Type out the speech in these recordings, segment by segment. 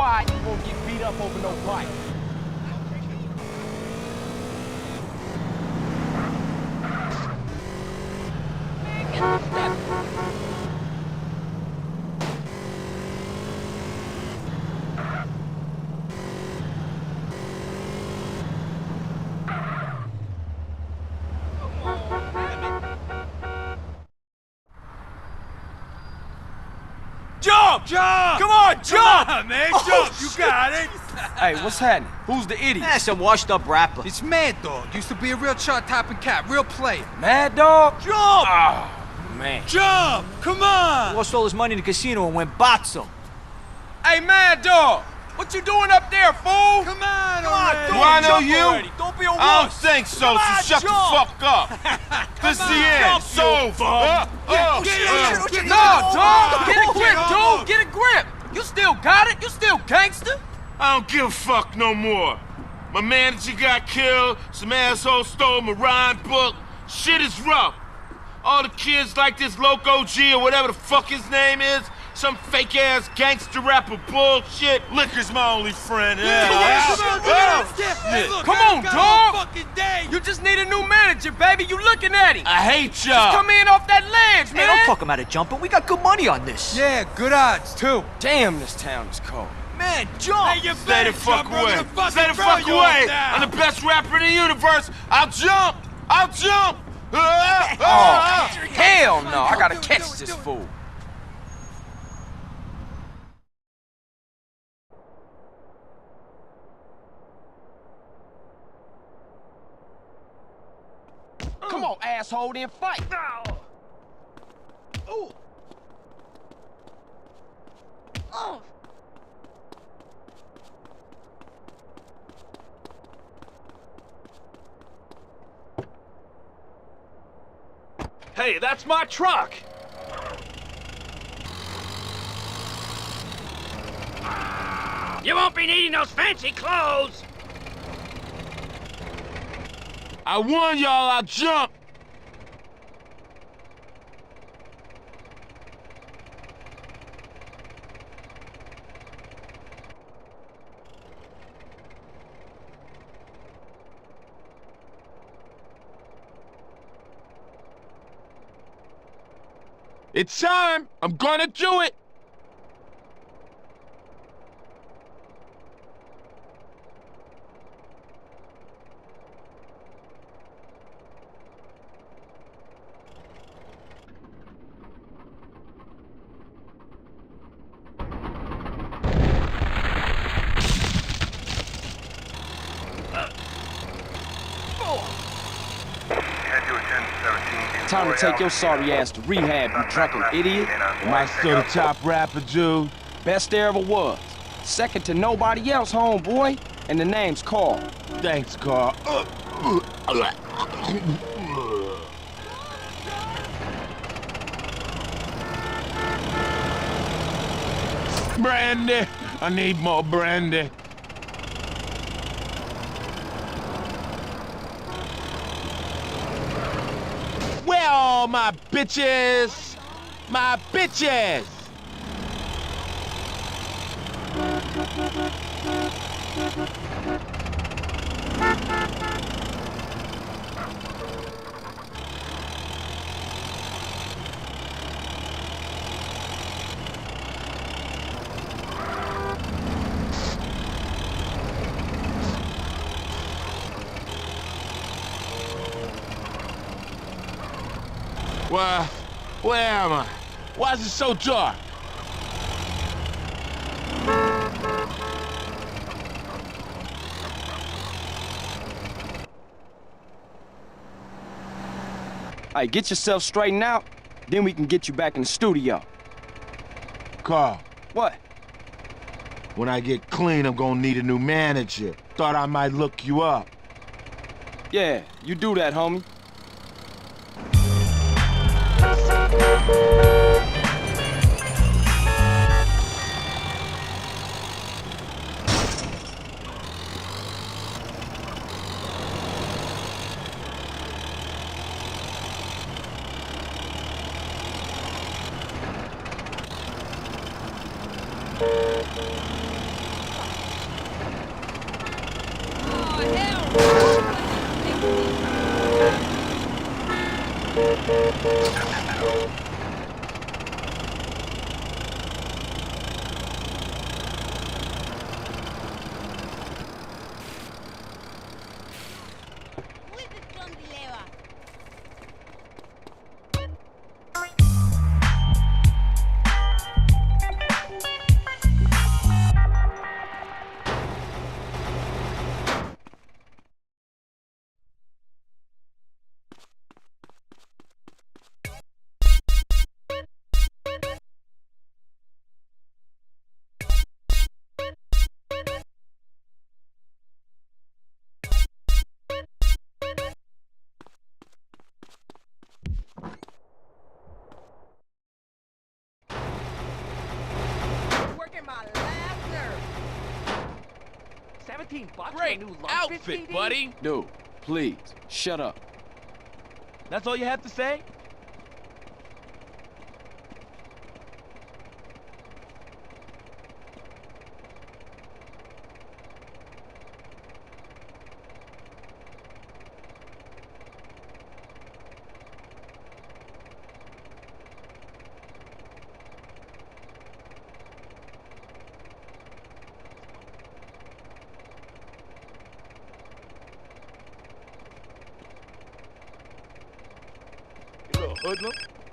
quiet, you won't get beat up over no bike. Jump! Jump! Come on, jump! Come on, man, Oh, jump! You shit. got it! Hey, what's happening? Who's the idiot? That's some washed-up rapper. It's Mad Dog. Used to be a real chart-topping cat, real player. Mad Dog? Jump! Oh, man. Jump! Come on! Lost all his money in the casino and went botzo. Hey, Mad Dog! What you doing up there, fool? Come on, Do I know you? Already. Don't be a I don't wuss. think so, Come on, so shut jump. the fuck up. This is the end. It's over. No, dog! Get a grip, dude! Get a grip! You still got it? You still gangster? I don't give a fuck no more. My manager got killed, some asshole stole my rhyme book. Shit is rough. All the kids like this Loco G or whatever the fuck his name is, some fake-ass gangster rapper bullshit. Liquor's my only friend. Come on, dog! You just need a new manager, baby. You looking at him. I hate Just y'all. come in off that ledge, Hey, man. don't talk him out of jumping. We got good money on this. Yeah, good odds, too. Damn, this town is cold. Man, jump! Stay the fuck away. Stay the fuck away. I'm the best rapper in the universe. I'll jump. I'll jump. Hell no, I gotta catch this fool. Come on, asshole, then fight. Ooh. Oh. Hey, that's my truck! You won't be needing those fancy clothes! I warn y'all, I'll jump. It's time! I'm gonna do it! Time to take your sorry ass to rehab, you drunken idiot. Am I still the top rapper, dude? Best there ever was. Second to nobody else, homeboy. And the name's Carl. Thanks, Carl. Brandy! I need more brandy. Where are all my bitches? My bitches! Where am I? Why is it so dark? Hey, get yourself straightened out, then we can get you back in the studio. Carl, What? when I get clean, I'm gonna need a new manager. Thought I might look you up. Yeah, you do that, homie. Working my last nerve. 17 bucks for a Great new Lump outfit, CD? buddy. Dude, please, shut up. That's all you have to say? You little hoodlum.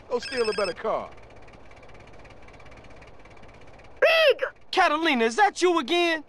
Go steal a better car. Catalina, is that you again?